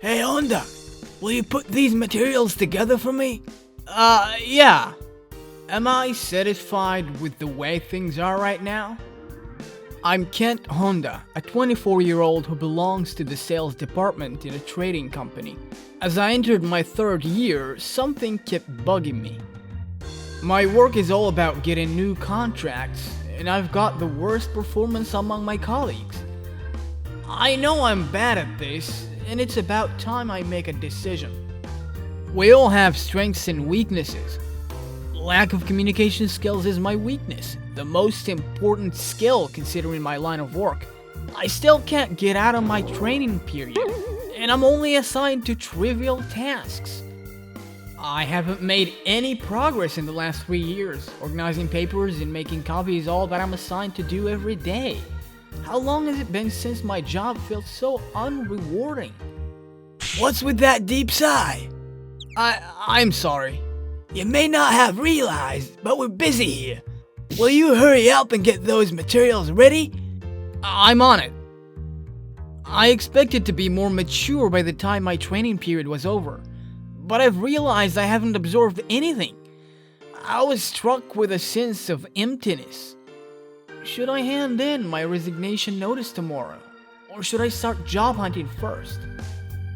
Hey Honda, will you put these materials together for me? Yeah. Am I satisfied with the way things are right now? I'm Kent Honda, a 24-year-old who belongs to the sales department in a trading company. As I entered my third year, something kept bugging me. My work is all about getting new contracts, and I've got the worst performance among my colleagues. I know I'm bad at this, and it's about time I make a decision. We all have strengths and weaknesses. Lack of communication skills is my weakness, the most important skill considering my line of work. I still can't get out of my training period, and I'm only assigned to trivial tasks. I haven't made any progress in the last 3 years. Organizing papers and making copies is all that I'm assigned to do every day. How long has it been since my job felt so unrewarding? What's with that deep sigh? I'm sorry. You may not have realized, but we're busy here. Will you hurry up and get those materials ready? I'm on it. I expected to be more mature by the time my training period was over, but I've realized I haven't absorbed anything. I was struck with a sense of emptiness. Should I hand in my resignation notice tomorrow, or should I start job hunting first?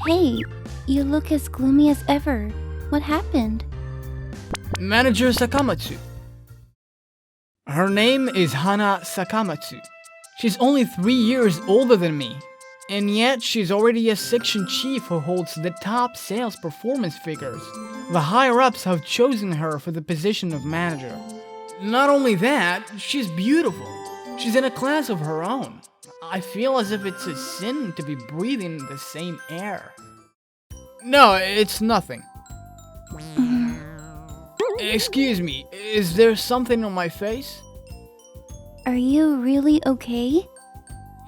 Hey, you look as gloomy as ever. What happened? Manager Sakamatsu. Her name is Hana Sakamatsu. She's only 3 years older than me, and yet she's already a section chief who holds the top sales performance figures. The higher-ups have chosen her for the position of manager. Not only that, she's beautiful. She's in a class of her own. I feel as if it's a sin to be breathing the same air. No, it's nothing. Excuse me, is there something on my face? Are you really okay?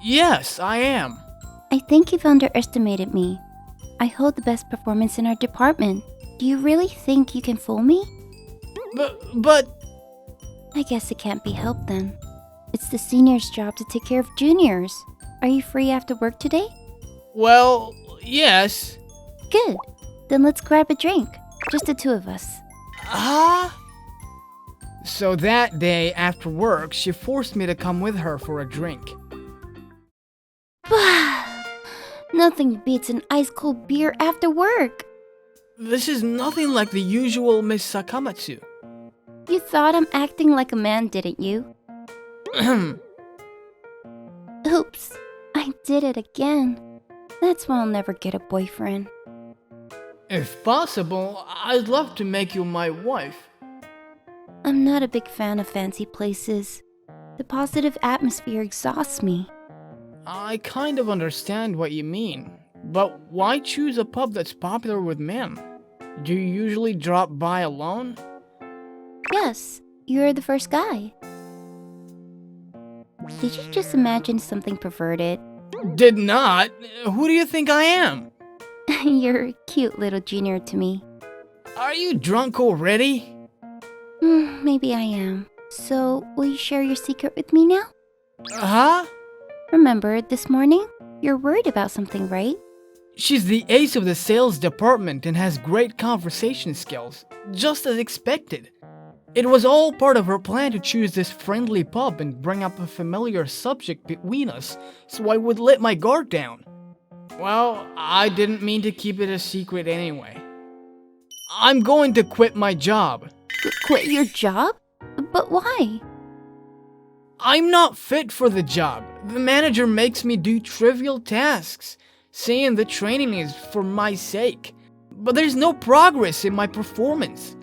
Yes, I am. I think you've underestimated me. I hold the best performance in our department. Do you really think you can fool me? But... I guess it can't be helped then. It's the seniors' job to take care of juniors. Are you free after work today? Well, yes. Good. Then let's grab a drink. Just the two of us. Huh? So that day after work, she forced me to come with her for a drink. Nothing beats an ice-cold beer after work. This is nothing like the usual Miss Sakamatsu. You thought I'm acting like a man, didn't you? Oops, I did it again. That's why I'll never get a boyfriend. If possible, I'd love to make you my wife. I'm not a big fan of fancy places. The positive atmosphere exhausts me. I kind of understand what you mean, but why choose a pub that's popular with men? Do you usually drop by alone? Yes, you're the first guy. Did you just imagine something perverted? Did not. Who do you think I am? You're a cute little junior to me. Are you drunk already? Maybe I am. So, will you share your secret with me now? Huh? Remember, this morning? You're worried about something, right? She's the ace of the sales department and has great conversation skills, just as expected. It was all part of her plan to choose this friendly pub and bring up a familiar subject between us, so I would let my guard down. Well, I didn't mean to keep it a secret anyway. I'm going to quit my job. Quit your job? But why? I'm not fit for the job. The manager makes me do trivial tasks, saying the training is for my sake. But there's no progress in my performance.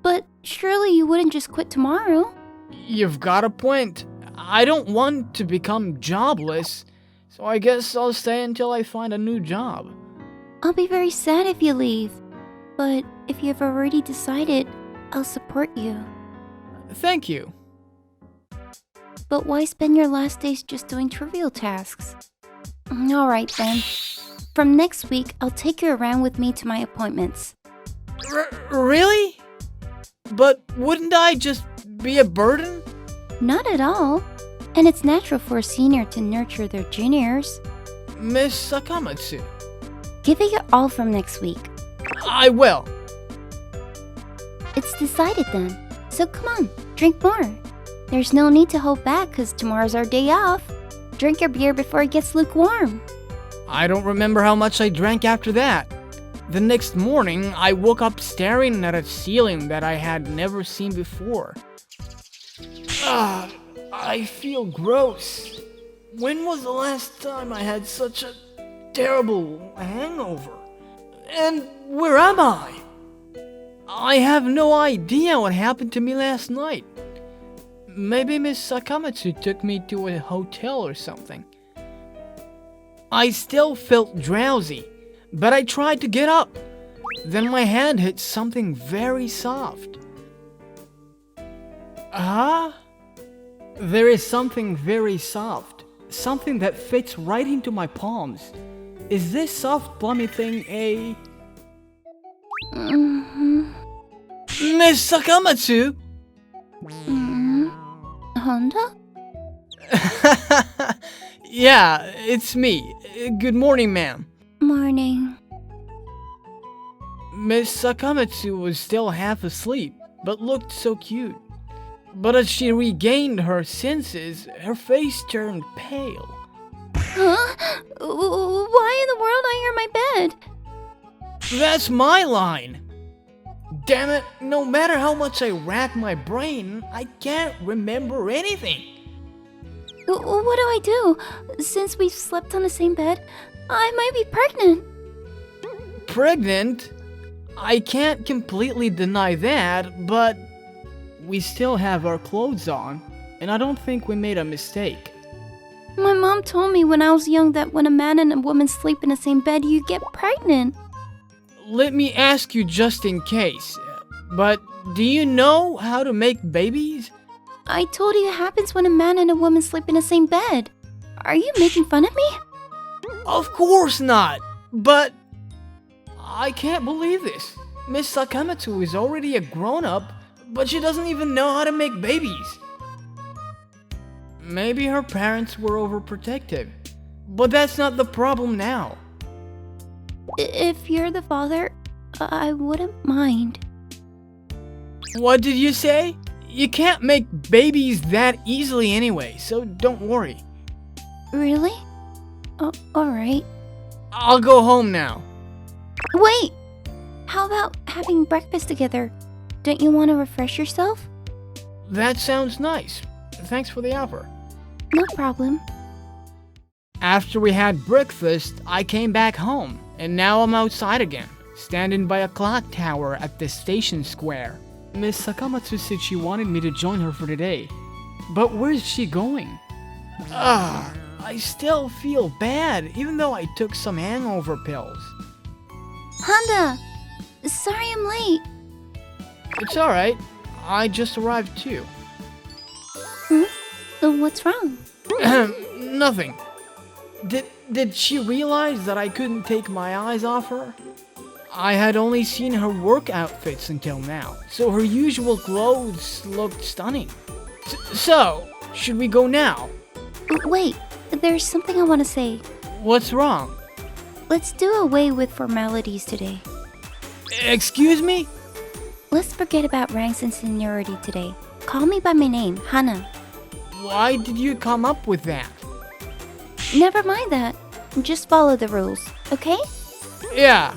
But surely you wouldn't just quit tomorrow. You've got a point. I don't want to become jobless, so I guess I'll stay until I find a new job. I'll be very sad if you leave. But if you've already decided, I'll support you. Thank you. But why spend your last days just doing trivial tasks? Alright then. From next week, I'll take you around with me to my appointments. Really? But wouldn't I just be a burden? Not at all. And it's natural for a senior to nurture their juniors. Miss Sakamatsu. Give it your all from next week. I will. It's decided then. So come on, drink more. There's no need to hold back because tomorrow's our day off. Drink your beer before it gets lukewarm. I don't remember how much I drank after that. The next morning, I woke up staring at a ceiling that I had never seen before. I feel gross. When was the last time I had such a terrible hangover? And where am I? I have no idea what happened to me last night. Maybe Miss Sakamatsu took me to a hotel or something. I still felt drowsy, but I tried to get up. Then my hand hit something very soft. Huh? There is something very soft. Something that fits right into my palms. Is this soft plummy thing a... Miss Sakamatsu? Honda? Yeah, it's me. Good morning, ma'am. Morning. Miss Sakamatsu was still half asleep, but looked so cute. But as she regained her senses, her face turned pale. Huh? Why in the world are you in my bed? That's my line! Damn it, no matter how much I rack my brain, I can't remember anything. What do I do? Since we've slept on the same bed, I might be pregnant. Pregnant? I can't completely deny that, but we still have our clothes on, and I don't think we made a mistake. My mom told me when I was young that when a man and a woman sleep in the same bed, you get pregnant. Let me ask you just in case, but do you know how to make babies? I told you it happens when a man and a woman sleep in the same bed. Are you making fun of me? Of course not, but I can't believe this. Miss Sakamatsu is already a grown-up, but she doesn't even know how to make babies. Maybe her parents were overprotective, but that's not the problem now. If you're the father, I wouldn't mind. What did you say? You can't make babies that easily anyway, so don't worry. Really? Alright. I'll go home now. Wait! How about having breakfast together? Don't you want to refresh yourself? That sounds nice. Thanks for the offer. No problem. After we had breakfast, I came back home, and now I'm outside again, standing by a clock tower at the station square. Miss Sakamatsu said she wanted me to join her for today. But where's she going? I still feel bad, even though I took some hangover pills. Honda! Sorry I'm late. It's alright. I just arrived too. What's wrong? Nothing. Did she realize that I couldn't take my eyes off her? I had only seen her work outfits until now, so her usual clothes looked stunning. So, should we go now? Wait, there's something I want to say. What's wrong? Let's do away with formalities today. Excuse me? Let's forget about ranks and seniority today. Call me by my name, Hana. Why did you come up with that? Never mind that. Just follow the rules, okay? Yeah.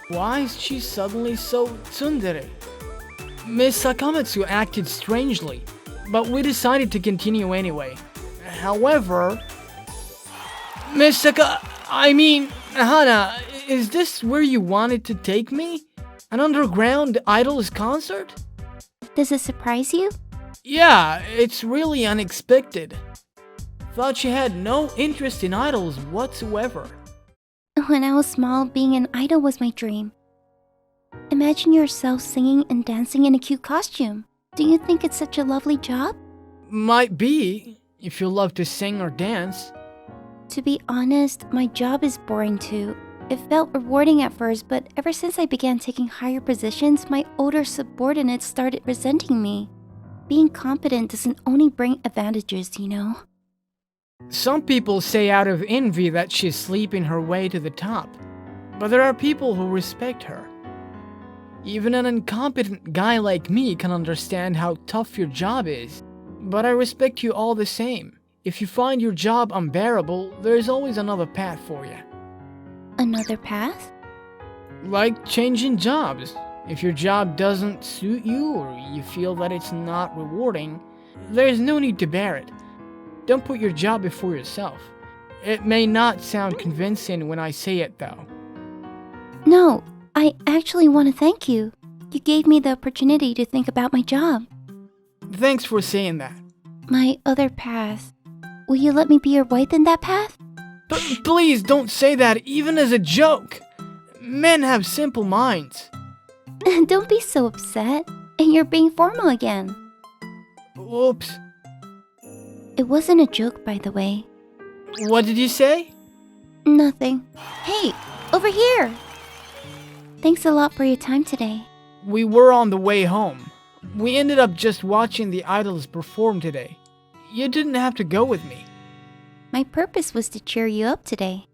Why is she suddenly so tsundere? Miss Sakamatsu acted strangely, but we decided to continue anyway. However... Hana, is this where you wanted to take me? An underground idols concert? Does it surprise you? Yeah, it's really unexpected. Thought she had no interest in idols whatsoever. When I was small, being an idol was my dream. Imagine yourself singing and dancing in a cute costume. Do you think it's such a lovely job? Might be, if you love to sing or dance. To be honest, my job is boring too. It felt rewarding at first, but ever since I began taking higher positions, my older subordinates started resenting me. Being competent doesn't only bring advantages, you know. Some people say out of envy that she's sleeping her way to the top, but there are people who respect her. Even an incompetent guy like me can understand how tough your job is, but I respect you all the same. If you find your job unbearable, there's always another path for you. Another path? Like changing jobs. If your job doesn't suit you or you feel that it's not rewarding, there's no need to bear it. Don't put your job before yourself. It may not sound convincing when I say it though. No, I actually want to thank you. You gave me the opportunity to think about my job. Thanks for saying that. My other path. Will you let me be your wife in that path? Please don't say that even as a joke. Men have simple minds. Don't be so upset. And you're being formal again. Oops. It wasn't a joke, by the way. What did you say? Nothing. Hey, over here! Thanks a lot for your time today. We were on the way home. We ended up just watching the idols perform today. You didn't have to go with me. My purpose was to cheer you up today.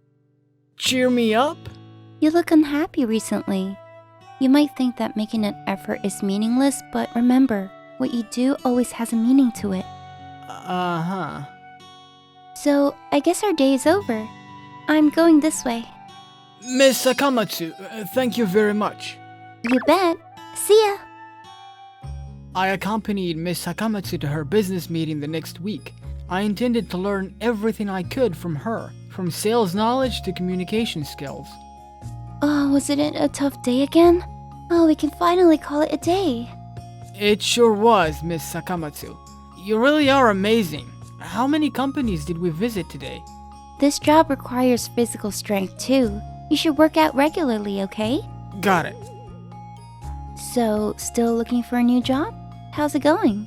Cheer me up? You look unhappy recently. You might think that making an effort is meaningless, but remember, what you do always has a meaning to it. Uh-huh. So, I guess our day is over. I'm going this way. Miss Sakamatsu, thank you very much. You bet. See ya! I accompanied Miss Sakamatsu to her business meeting the next week. I intended to learn everything I could from her, from sales knowledge to communication skills. Oh, wasn't it a tough day again? Oh, we can finally call it a day. It sure was, Miss Sakamatsu. You really are amazing. How many companies did we visit today? This job requires physical strength too. You should work out regularly, okay? Got it. So, still looking for a new job? How's it going?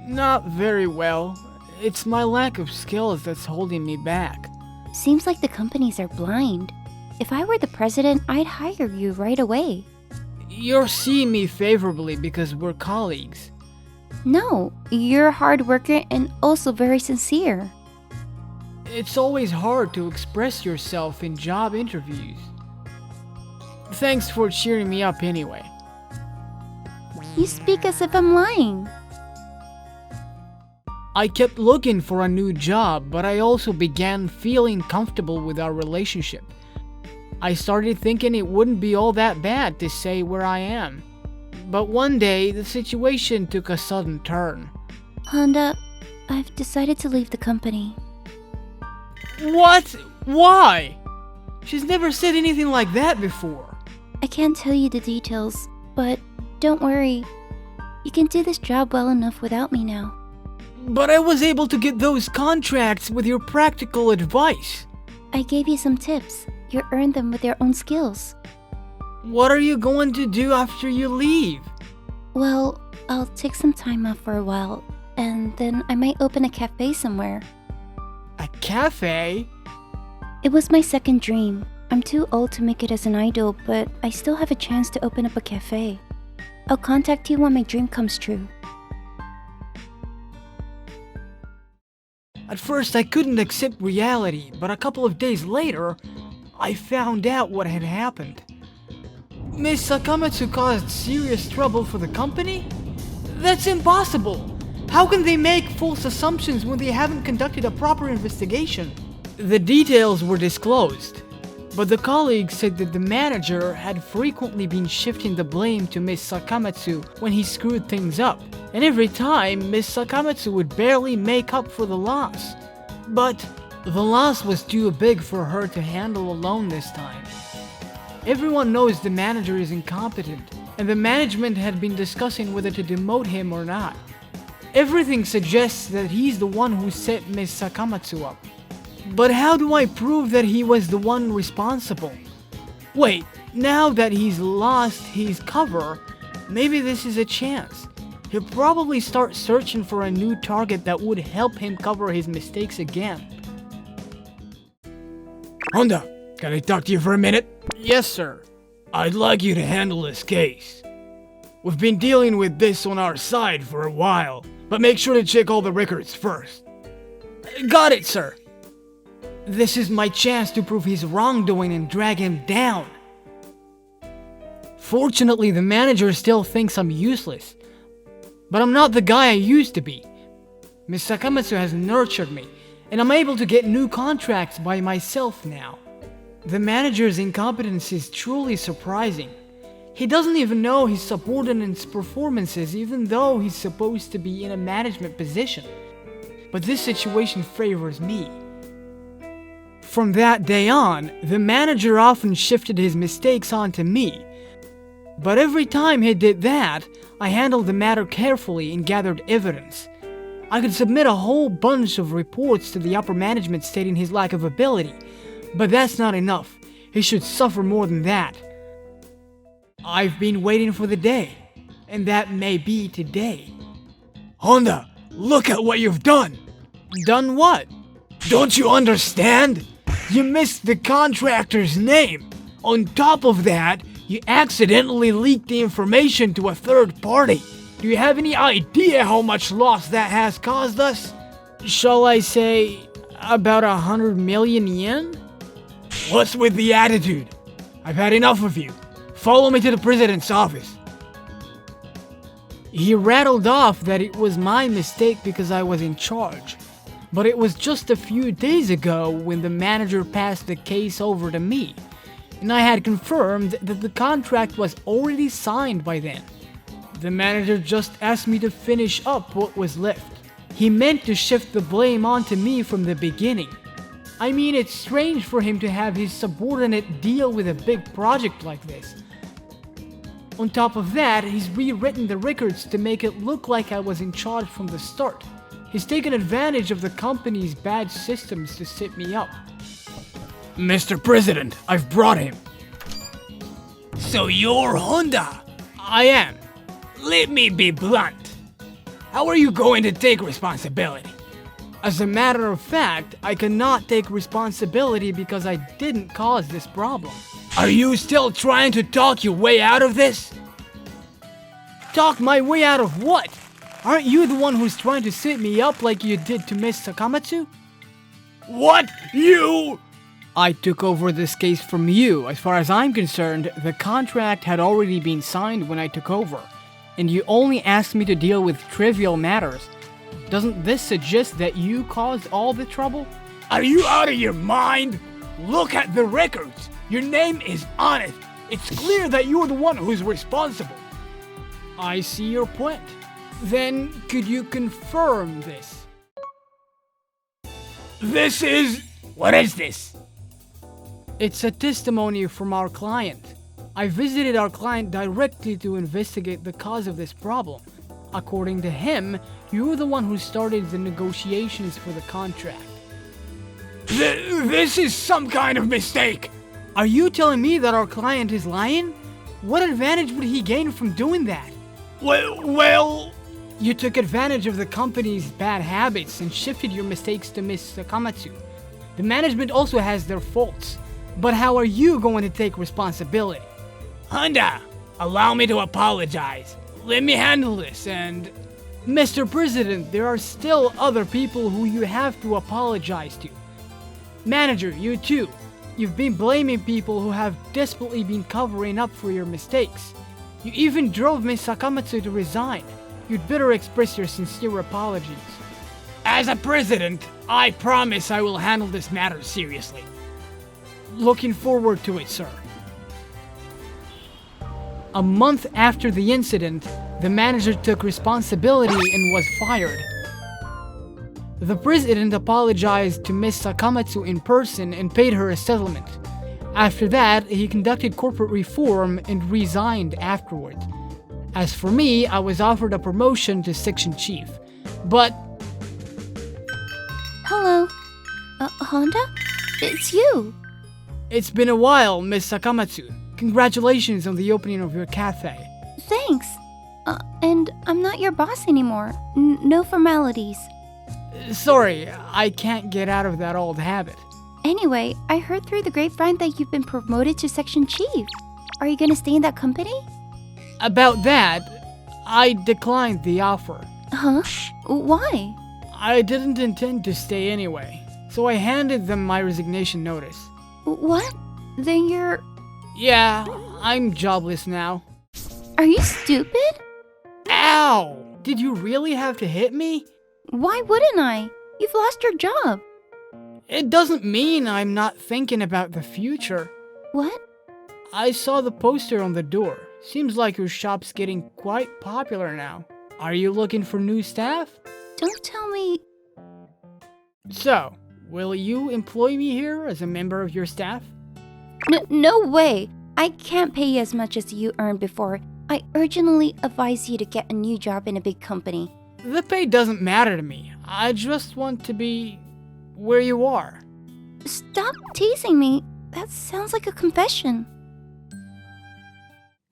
Not very well. It's my lack of skills that's holding me back. Seems like the companies are blind. If I were the president, I'd hire you right away. You're seeing me favorably because we're colleagues. No, you're a hard worker and also very sincere. It's always hard to express yourself in job interviews. Thanks for cheering me up anyway. You speak as if I'm lying. I kept looking for a new job, but I also began feeling comfortable with our relationship. I started thinking it wouldn't be all that bad to say where I am. But one day, the situation took a sudden turn. Honda, I've decided to leave the company. What? Why? She's never said anything like that before. I can't tell you the details, but don't worry. You can do this job well enough without me now. But I was able to get those contracts with your practical advice. I gave you some tips. You earned them with your own skills. What are you going to do after you leave? Well, I'll take some time off for a while, and then I might open a cafe somewhere. A cafe? It was my second dream. I'm too old to make it as an idol, but I still have a chance to open up a cafe. I'll contact you when my dream comes true. At first I couldn't accept reality, but a couple of days later, I found out what had happened. Miss Sakamatsu caused serious trouble for the company? That's impossible! How can they make false assumptions when they haven't conducted a proper investigation? The details were disclosed, but the colleagues said that the manager had frequently been shifting the blame to Miss Sakamatsu when he screwed things up, and every time Miss Sakamatsu would barely make up for the loss. But the loss was too big for her to handle alone this time. Everyone knows the manager is incompetent, and the management had been discussing whether to demote him or not. Everything suggests that he's the one who set Miss Sakamatsu up. But how do I prove that he was the one responsible? Wait, now that he's lost his cover, maybe this is a chance. He'll probably start searching for a new target that would help him cover his mistakes again. Honda, can I talk to you for a minute? Yes, sir. I'd like you to handle this case. We've been dealing with this on our side for a while, but make sure to check all the records first. Got it, sir. This is my chance to prove his wrongdoing and drag him down. Fortunately, the manager still thinks I'm useless. But I'm not the guy I used to be. Miss Sakamatsu has nurtured me, and I'm able to get new contracts by myself now. The manager's incompetence is truly surprising. He doesn't even know his subordinates' performances even though he's supposed to be in a management position. But this situation favors me. From that day on, the manager often shifted his mistakes onto me. But every time he did that, I handled the matter carefully and gathered evidence. I could submit a whole bunch of reports to the upper management stating his lack of ability, but that's not enough. He should suffer more than that. I've been waiting for the day, and that may be today. Honda, look at what you've done! Done what? Don't you understand? You missed the contractor's name. On top of that, you accidentally leaked the information to a third party. Do you have any idea how much loss that has caused us? Shall I say about 100 million yen? What's with the attitude? I've had enough of you. Follow me to the president's office. He rattled off that it was my mistake because I was in charge. But it was just a few days ago when the manager passed the case over to me, and I had confirmed that the contract was already signed by then. The manager just asked me to finish up what was left. He meant to shift the blame onto me from the beginning. I mean, it's strange for him to have his subordinate deal with a big project like this. On top of that, he's rewritten the records to make it look like I was in charge from the start. He's taken advantage of the company's bad systems to set me up. Mr. President, I've brought him. So you're Honda? I am. Let me be blunt. How are you going to take responsibility? As a matter of fact, I cannot take responsibility because I didn't cause this problem. Are you still trying to talk your way out of this? Talk my way out of what? Aren't you the one who's trying to set me up like you did to Miss Sakamatsu? What? You? I took over this case from you. As far as I'm concerned, the contract had already been signed when I took over, and you only asked me to deal with trivial matters. Doesn't this suggest that you caused all the trouble? Are you out of your mind? Look at the records. Your name is on it. It's clear that you're the one who's responsible. I see your point. Then, could you confirm this? This is... What is this? It's a testimony from our client. I visited our client directly to investigate the cause of this problem. According to him, you're the one who started the negotiations for the contract. This is some kind of mistake. Are you telling me that our client is lying? What advantage would he gain from doing that? Well... You took advantage of the company's bad habits and shifted your mistakes to Miss Sakamatsu. The management also has their faults. But how are you going to take responsibility? Honda, allow me to apologize. Let me handle this and... Mr. President, there are still other people who you have to apologize to. Manager, you too. You've been blaming people who have desperately been covering up for your mistakes. You even drove Miss Sakamatsu to resign. You'd better express your sincere apologies. As a president, I promise I will handle this matter seriously. Looking forward to it, sir. A month after the incident, the manager took responsibility and was fired. The president apologized to Miss Sakamatsu in person and paid her a settlement. After that, he conducted corporate reform and resigned afterwards. As for me, I was offered a promotion to section chief, but... Hello. Honda? It's you. It's been a while, Miss Sakamatsu. Congratulations on the opening of your cafe. Thanks. And I'm not your boss anymore. No formalities. Sorry, I can't get out of that old habit. Anyway, I heard through the grapevine that you've been promoted to section chief. Are you gonna stay in that company? About that, I declined the offer. Huh? Why? I didn't intend to stay anyway. so I handed them my resignation notice. What? Then you're... Yeah, I'm jobless now. Are you stupid? Ow! Did you really have to hit me? Why wouldn't I? You've lost your job. It doesn't mean I'm not thinking about the future. What? I saw the poster on the door. Seems like your shop's getting quite popular now. Are you looking for new staff? Don't tell me... So, will you employ me here as a member of your staff? No way! I can't pay you as much as you earned before. I urgently advise you to get a new job in a big company. The pay doesn't matter to me. I just want to be where you are. Stop teasing me. That sounds like a confession.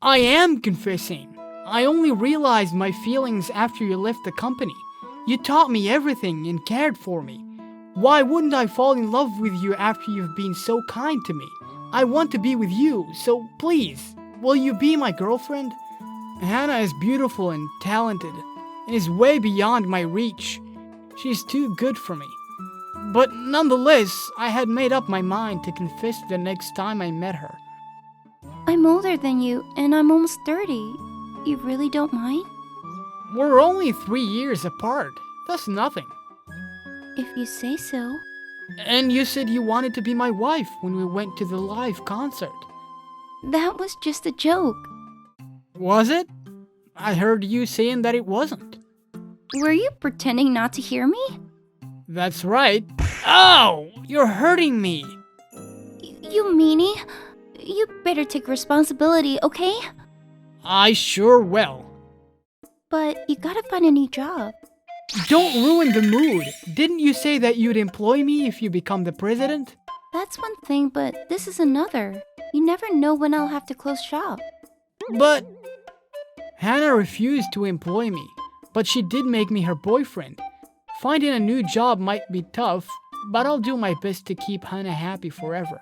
I am confessing. I only realized my feelings after you left the company. You taught me everything and cared for me. Why wouldn't I fall in love with you after you've been so kind to me? I want to be with you, so please, will you be my girlfriend? Hannah is beautiful and talented, and is way beyond my reach. She's too good for me. But nonetheless, I had made up my mind to confess the next time I met her. I'm older than you, and I'm almost 30. You really don't mind? We're only 3 years apart. That's nothing. If you say so. And you said you wanted to be my wife when we went to the live concert. That was just a joke. Was it? I heard you saying that it wasn't. Were you pretending not to hear me? That's right. Ow! You're hurting me. You meanie. You better take responsibility, okay? I sure will. But you gotta find a new job. Don't ruin the mood. Didn't you say that you'd employ me if you become the president? That's one thing, but this is another. You never know when I'll have to close shop. But Hannah refused to employ me, but she did make me her boyfriend. Finding a new job might be tough, but I'll do my best to keep Hannah happy forever.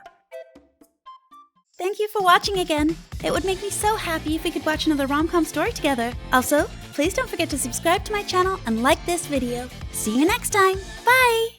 Thank you for watching again. It would make me so happy if we could watch another rom-com story together. Also, please don't forget to subscribe to my channel and like this video. See you next time. Bye!